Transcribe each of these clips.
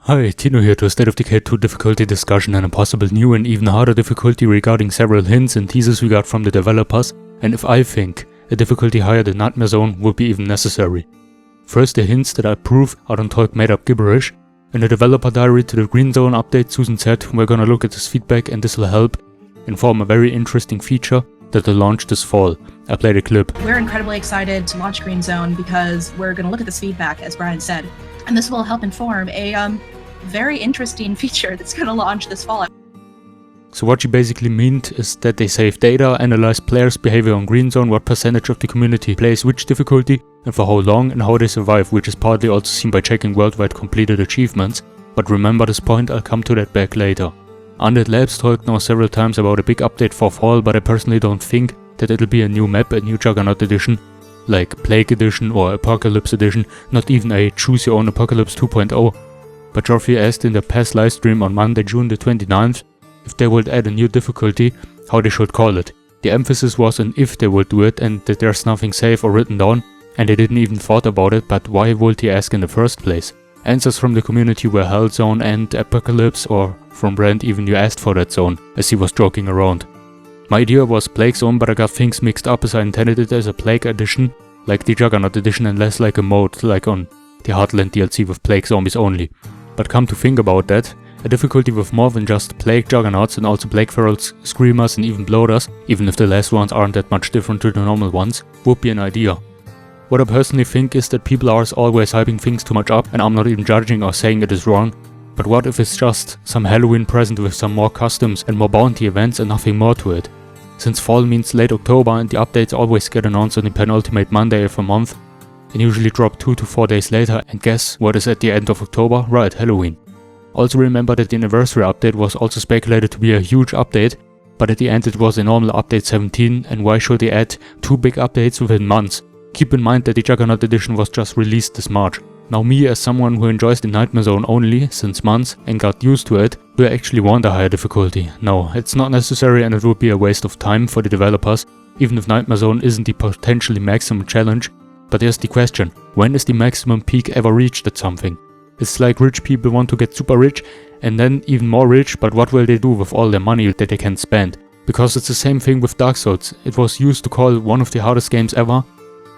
Hi, Tino here to a State of Decay 2 difficulty discussion and a possible new and even harder difficulty regarding several hints and teasers we got from the developers, and if I think a difficulty higher than Nightmare Zone would be even necessary. First, the hints that I prove I don't talk made up gibberish. In the developer diary to the Green Zone update, Susan said we're gonna look at this feedback and this will help inform a very interesting feature that will launch this fall. I played a clip. We're incredibly excited to launch Green Zone because we're going to look at this feedback, as Brian said, and this will help inform a very interesting feature that's going to launch this fall. So what she basically meant is that they save data, analyze players' behavior on Green Zone, what percentage of the community plays which difficulty, and for how long and how they survive, which is partly also seen by checking worldwide completed achievements. But remember this point, I'll come to that back later. Undead Labs talked now several times about a big update for fall, but I personally don't think that it'll be a new map, a new Juggernaut edition, like Plague Edition or Apocalypse Edition, not even a Choose Your Own Apocalypse 2.0. But Geoffrey asked in the past livestream on Monday, June the 29th, if they would add a new difficulty, how they should call it. The emphasis was on if they would do it and that there's nothing safe or written down, and they didn't even thought about it, but why would he ask in the first place? Answers from the community were Hell Zone and Apocalypse, or from Brand even you asked for that zone, as he was joking around. My idea was Plague Zone, but I got things mixed up as I intended it as a Plague Edition, like the Juggernaut Edition, and less like a mode, like on the Heartland DLC with Plague Zombies only. But come to think about that, a difficulty with more than just Plague Juggernauts and also Plague Ferals, Screamers and even Bloaters, even if the last ones aren't that much different to the normal ones, would be an idea. What I personally think is that people are always hyping things too much up, and I'm not even judging or saying it is wrong, but what if it's just some Halloween present with some more customs and more bounty events and nothing more to it? Since fall means late October and the updates always get announced on the penultimate Monday of a month, and usually drop 2 to 4 days later, and guess what is at the end of October? Right, Halloween. Also remember that the anniversary update was also speculated to be a huge update, but at the end it was a normal update 17, and why should they add 2 big updates within months? Keep in mind that the Juggernaut edition was just released this March. Now me, as someone who enjoys the Nightmare Zone only since months and got used to it, do I actually want a higher difficulty? No, it's not necessary and it would be a waste of time for the developers, even if Nightmare Zone isn't the potentially maximum challenge. But here's the question, when is the maximum peak ever reached at something? It's like rich people want to get super rich and then even more rich, but what will they do with all their money that they can spend? Because it's the same thing with Dark Souls. It was used to call one of the hardest games ever,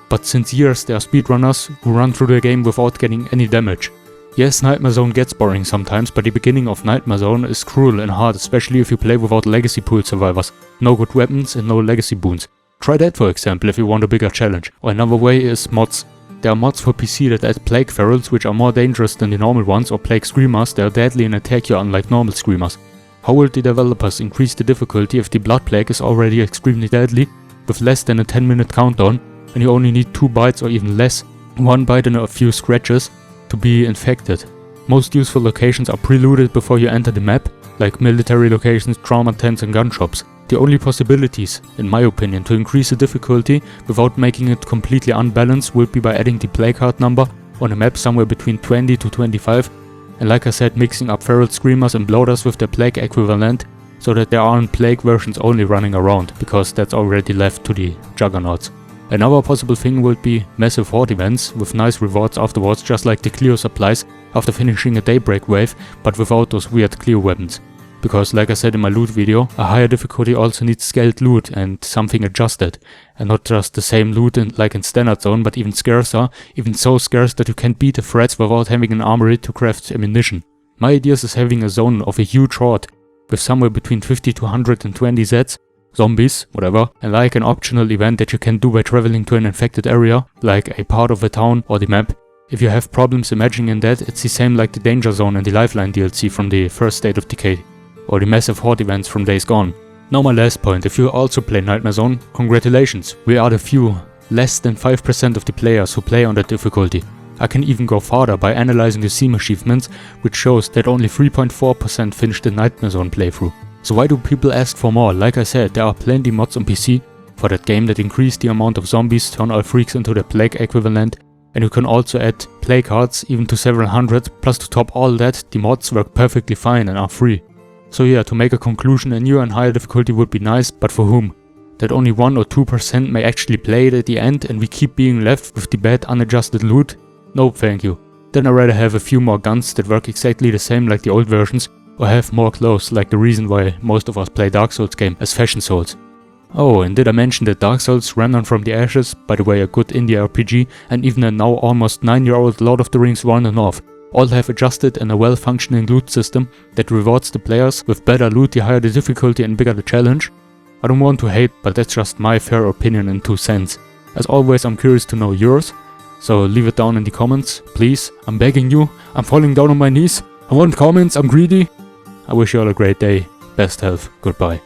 but since years there are speedrunners who run through the game without getting any damage. Yes, Nightmare Zone gets boring sometimes, but the beginning of Nightmare Zone is cruel and hard, especially if you play without legacy pool survivors. No good weapons and no legacy boons. Try that for example if you want a bigger challenge. Or another way is mods. There are mods for PC that add Plague Ferals, which are more dangerous than the normal ones, or Plague Screamers that are deadly and attack you unlike normal Screamers. How will the developers increase the difficulty if the Blood Plague is already extremely deadly, with less than a 10-minute countdown, and you only need 2 bites or even less, 1 bite and a few scratches, to be infected? Most useful locations are pre-looted before you enter the map, like military locations, trauma tents and gun shops. The only possibilities, in my opinion, to increase the difficulty without making it completely unbalanced would be by adding the plague heart number on a map somewhere between 20 to 25, and like I said, mixing up feral screamers and bloaters with their plague equivalent, so that there aren't plague versions only running around, because that's already left to the juggernauts. Another possible thing would be massive horde events with nice rewards afterwards, just like the Clio supplies after finishing a daybreak wave, but without those weird Clio weapons. Because like I said in my loot video, a higher difficulty also needs scaled loot and something adjusted, and not just the same loot like in Standard Zone, but even scarcer, even so scarce that you can't beat the threats without having an armory to craft ammunition. My idea is having a zone of a huge horde, with somewhere between 50 to 120 Zeds, zombies, whatever, and like an optional event that you can do by traveling to an infected area, like a part of a town or the map. If you have problems imagining that, it's the same like the Danger Zone and the Lifeline DLC from the first State of Decay, or the massive horde events from Days Gone. Now my last point, if you also play Nightmare Zone, congratulations, we are the few, less than 5% of the players who play on that difficulty. I can even go farther by analyzing the Steam achievements, which shows that only 3.4% finished the Nightmare Zone playthrough. So why do people ask for more? Like I said, there are plenty mods on PC for that game that increase the amount of zombies, turn all freaks into their plague equivalent, and you can also add plague hearts even to several hundred, plus to top all that, the mods work perfectly fine and are free. So yeah, to make a conclusion, a new and higher difficulty would be nice, but for whom? That only 1 or 2% may actually play it at the end and we keep being left with the bad unadjusted loot? No thank you. then I'd rather have a few more guns that work exactly the same like the old versions, or have more clothes like the reason why most of us play Dark Souls game as fashion souls. Oh, and did I mention that Dark Souls, Remnant from the Ashes, by the way a good indie RPG, and even a now almost 9-year-old Lord of the Rings 1 and North, all have adjusted in a well-functioning loot system that rewards the players with better loot the higher the difficulty and bigger the challenge. I don't want to hate, but that's just my fair opinion and 2 cents. As always, I'm curious to know yours, so leave it down in the comments, please. I'm begging you, I'm falling down on my knees. I want comments, I'm greedy. I wish you all a great day, best health, goodbye.